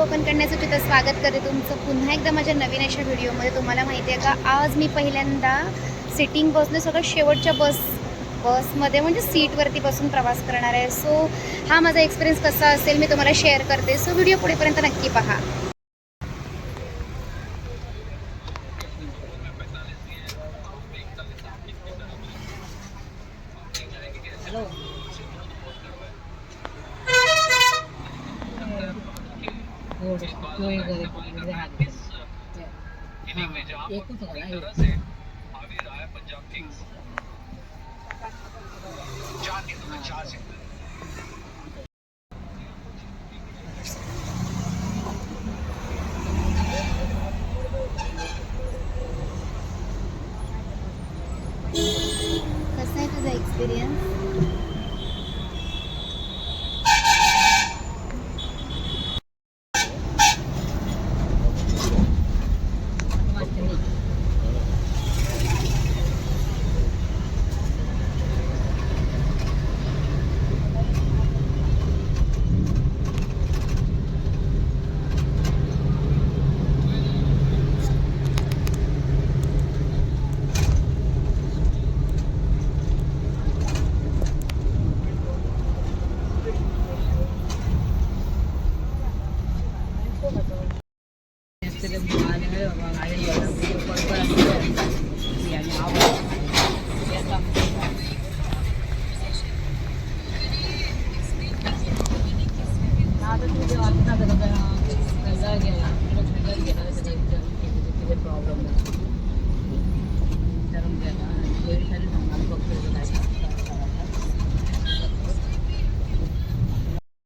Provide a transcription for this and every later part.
कोकण कन्याचं स्वागत करते तुमचं पुन्हा एकदा माझ्या नवीन अशा व्हिडिओमध्ये। तुम्हाला माहिती आहे का, आज मी पहिल्यांदा सिटिंग बसने सगळं शेवटच्या बसमध्ये म्हणजे सीटवरती बसून प्रवास करणार आहे। सो हा माझा एक्सपिरियन्स कसा असेल मी तुम्हाला शेअर करते। सो व्हिडिओ पुढेपर्यंत नक्की पहा। कसा आहे तुझा एक्सपिरियन्स?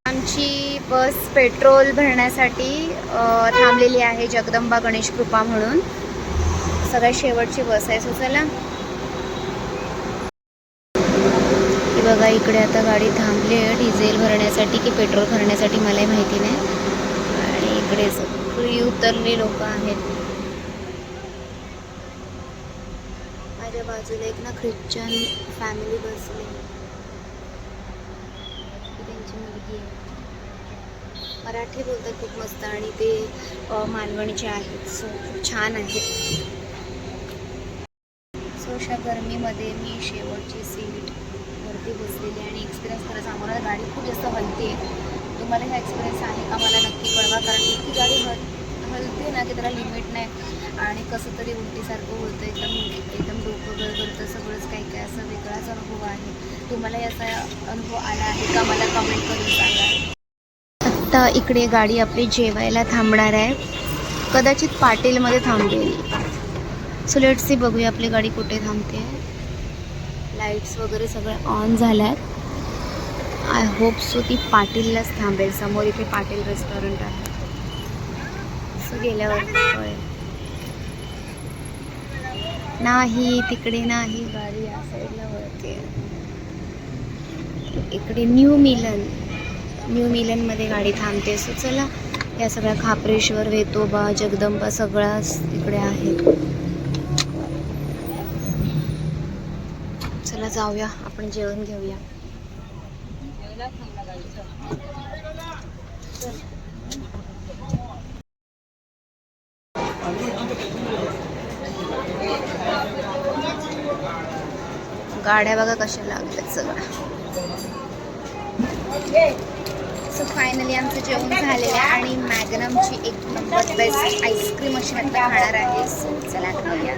आमची बस पेट्रोल भरण्यासाठी थांबलेली आहे जगदंबा गणेश कृपा म्हणून। सगळ्यात शेवटची बस आहे। सो चला, ही बघा इकडे आता गाडी थांबली आहे डिझेल भरण्यासाठी की पेट्रोल भरण्यासाठी मलाही माहिती नाही। आणि इकडे सगळी उतरली लोक आहेत। माझ्या बाजूला एक ना ख्रिश्चन फॅमिली बसली, त्यांची मुलगी आहे। मराठी बोलतात खूप मस्त आणि ते मालवणीचे आहेत। सो खूप छान आहेत। सो अशा गरमीमध्ये मी शेवटची सीट वरती बसलेली आणि एक्सपिरियन्स खरं सांगू ना, गाडी खूप जास्त हलते। तुम्हाला हा एक्सपिरियन्स आहे का मला नक्की कळवा, कारण इतकी गाडी हलते ना की त्याला लिमिट नाही आणि कसं तरी उलटीसारखं होतं। एकदम डोकं गळगळतं, सगळंच काही काय असं वेगळाच अनुभव आहे। तुम्हालाही असा अनुभव आला आहे का मला कमेंट करून सांगा। आत्ता इकडे गाडी आपली जेवायला थांबणार आहे, कदाचित पाटीलमध्ये थांबेल। सो लेट्स सी, बघूया आपली गाडी कुठे थांबते। लाईट्स वगैरे सगळं ऑन झाल्यात। आय होप सो ती पाटीललाच थांबेल। समोर इथे पाटील रेस्टॉरंट आहे। सो गेल्यावर कळेल। नाही, तिकडे नाही, गाडी या साईडला वळते। इकडे न्यू मिलनमध्ये गाडी थांबते। सो चला, या सगळ्या खापरेश्वर, वेतोबा, जगदंबा सगळ्याच इकडे आहे। चला जाऊया, आपण जेवण घेऊया। गाड्या बघा कशा लागल्यात सगळ्या। सो फायनली आमचं जेवण झालेलं आहे आणि मॅग्नमची एक नंबर बेस्ट आईस्क्रीम अशी म्हटलं खाणार आहे। सो चला खाऊया।